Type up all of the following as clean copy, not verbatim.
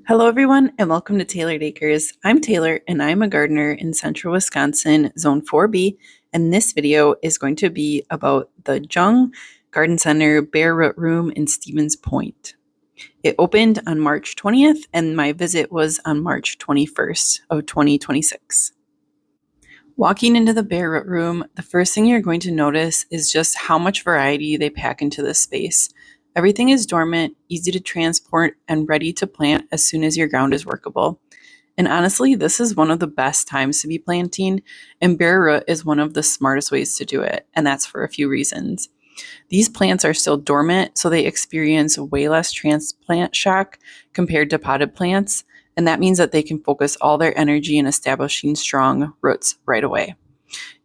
Hello, everyone, and welcome to Tailored Acres. I'm Taylor, and I'm a gardener in central Wisconsin, Zone 4B, and this video is going to be about the Jung Garden Center Bareroot Room in Stevens Point. It opened on March 20th, and my visit was on March 21st of 2026. Walking into the Bareroot Room, the first thing you're going to notice is just how much variety they pack into this space. Everything is dormant, easy to transport, and ready to plant as soon as your ground is workable. And honestly, this is one of the best times to be planting, and Bareroot is one of the smartest ways to do it, and that's for a few reasons. These plants are still dormant, so they experience way less transplant shock compared to potted plants, and that means that they can focus all their energy in establishing strong roots right away.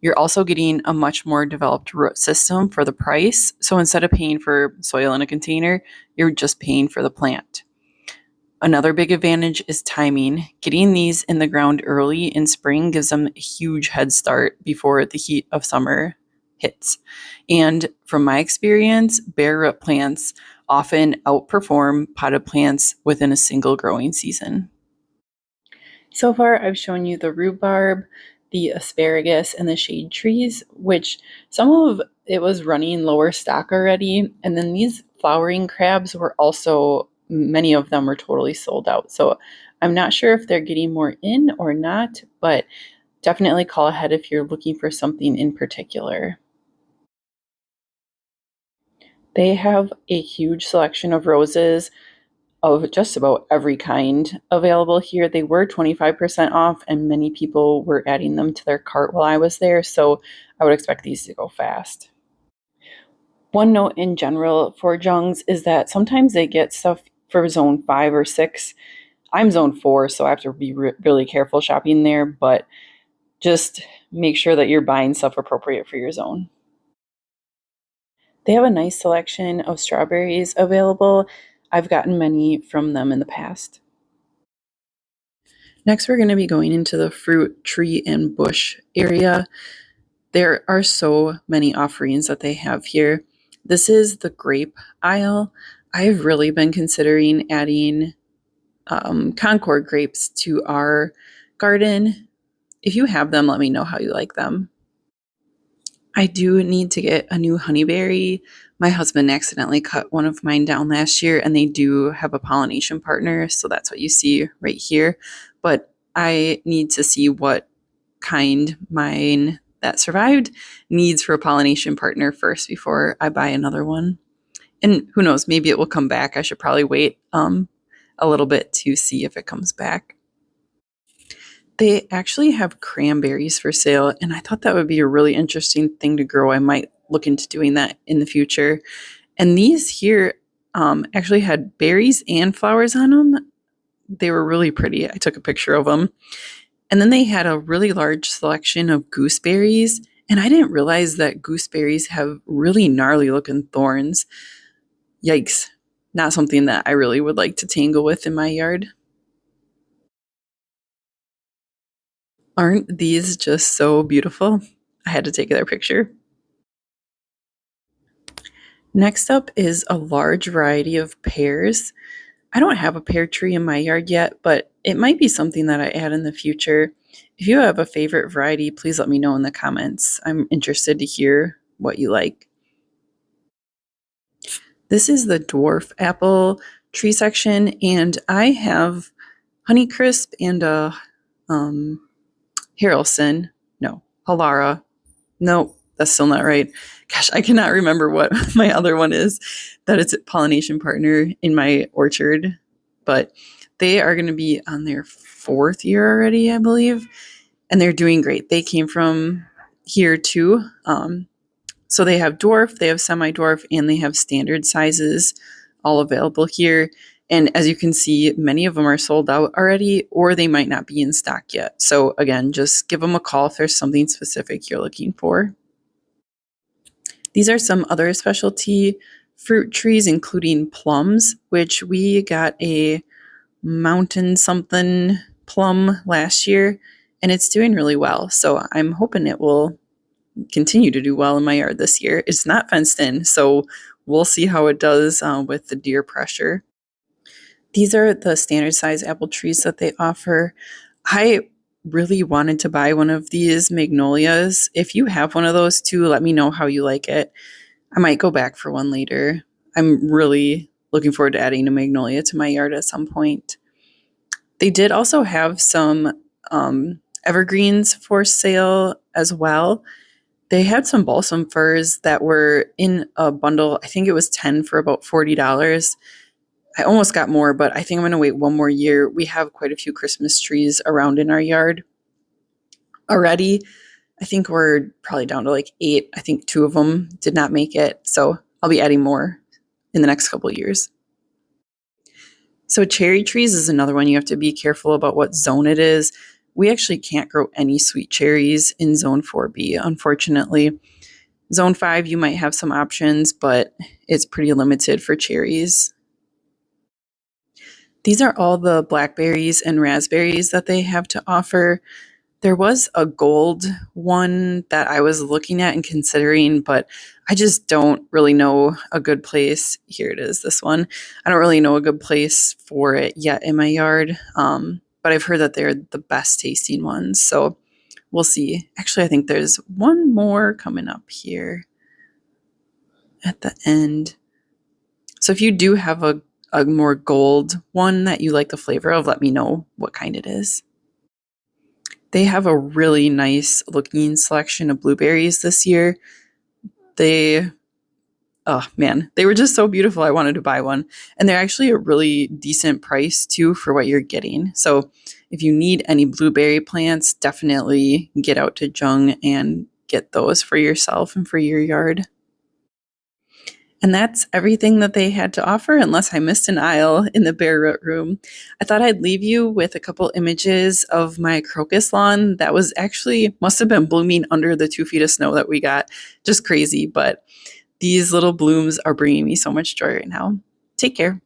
You're also getting a much more developed root system for the price. So instead of paying for soil in a container, you're just paying for the plant. Another big advantage is timing. Getting these in the ground early in spring gives them a huge head start before the heat of summer hits. And from my experience, Bareroot plants often outperform potted plants within a single growing season. So far, I've shown you the rhubarb, the asparagus, and the shade trees, which some of it was running lower stock already. And then these flowering crabs were also, many of them were totally sold out. So I'm not sure if they're getting more in or not, but definitely call ahead if you're looking for something in particular. They have a huge selection of roses of just about every kind available here. They were 25% off, and many people were adding them to their cart while I was there, so I would expect these to go fast. One note in general for Jung's is that sometimes they get stuff for zone 5 or 6. I'm zone 4, so I have to be really careful shopping there, but just make sure that you're buying stuff appropriate for your zone. They have a nice selection of strawberries available. I've gotten many from them in the past. Next, we're going to be going into the fruit, tree, and bush area. There are so many offerings that they have here. This is the grape aisle. I've really been considering adding Concord grapes to our garden. If you have them, let me know how you like them. I do need to get a new honeyberry. My husband accidentally cut one of mine down last year, and they do have a pollination partner, so that's what you see right here. But I need to see what kind mine that survived needs for a pollination partner first before I buy another one. And who knows, maybe it will come back. I should probably wait a little bit to see if it comes back. They actually have cranberries for sale, and I thought that would be a really interesting thing to grow. I might look into doing that in the future. And these here actually had berries and flowers on them. They were really pretty. I took a picture of them. And then they had a really large selection of gooseberries, and I didn't realize that gooseberries have really gnarly looking thorns. Yikes. Not something that I really would like to tangle with in my yard. Aren't these just so beautiful? I had to take their picture. Next up is a large variety of pears. I don't have a pear tree in my yard yet, but it might be something that I add in the future. If you have a favorite variety, please let me know in the comments. I'm interested to hear what you like. This is the dwarf apple tree section, and I have Honeycrisp and a Harrelson. No, Halara. No, that's still not right. Gosh, I cannot remember what my other one is. That it's a pollination partner in my orchard. But they are going to be on their 4th year already, I believe. And they're doing great. They came from here too. So they have dwarf, they have semi-dwarf, and they have standard sizes all available here. And as you can see, many of them are sold out already, or they might not be in stock yet. So again, just give them a call if there's something specific you're looking for. These are some other specialty fruit trees, including plums, which we got a mountain something plum last year, and it's doing really well. So I'm hoping it will continue to do well in my yard this year. It's not fenced in, so we'll see how it does with the deer pressure. These are the standard size apple trees that they offer. I really wanted to buy one of these magnolias. If you have one of those too, let me know how you like it. I might go back for one later. I'm really looking forward to adding a magnolia to my yard at some point. They did also have some evergreens for sale as well. They had some balsam firs that were in a bundle. I think it was 10 for about $40. I almost got more, but I think I'm going to wait one more year. We have quite a few Christmas trees around in our yard already. I think we're probably down to like 8. I think 2 of them did not make it. So I'll be adding more in the next couple of years. So cherry trees is another one. You have to be careful about what zone it is. We actually can't grow any sweet cherries in zone 4B, unfortunately. Zone 5, you might have some options, but it's pretty limited for cherries. These are all the blackberries and raspberries that they have to offer. There was a gold one that I was looking at and considering, but I just don't really know a good place. Here it is, this one. I don't really know a good place for it yet in my yard, but I've heard that they're the best tasting ones. So we'll see. Actually, I think there's one more coming up here at the end. So if you do have a more gold one that you like the flavor of, let me know what kind it is. They have a really nice looking selection of blueberries this year. Oh man, they were just so beautiful. I wanted to buy one. And they're actually a really decent price too for what you're getting. So if you need any blueberry plants, definitely get out to Jung and get those for yourself and for your yard. And that's everything that they had to offer, unless I missed an aisle in the Bareroot room. I thought I'd leave you with a couple images of my crocus lawn that was actually, must have been blooming under the 2 feet of snow that we got. Just crazy, but these little blooms are bringing me so much joy right now. Take care.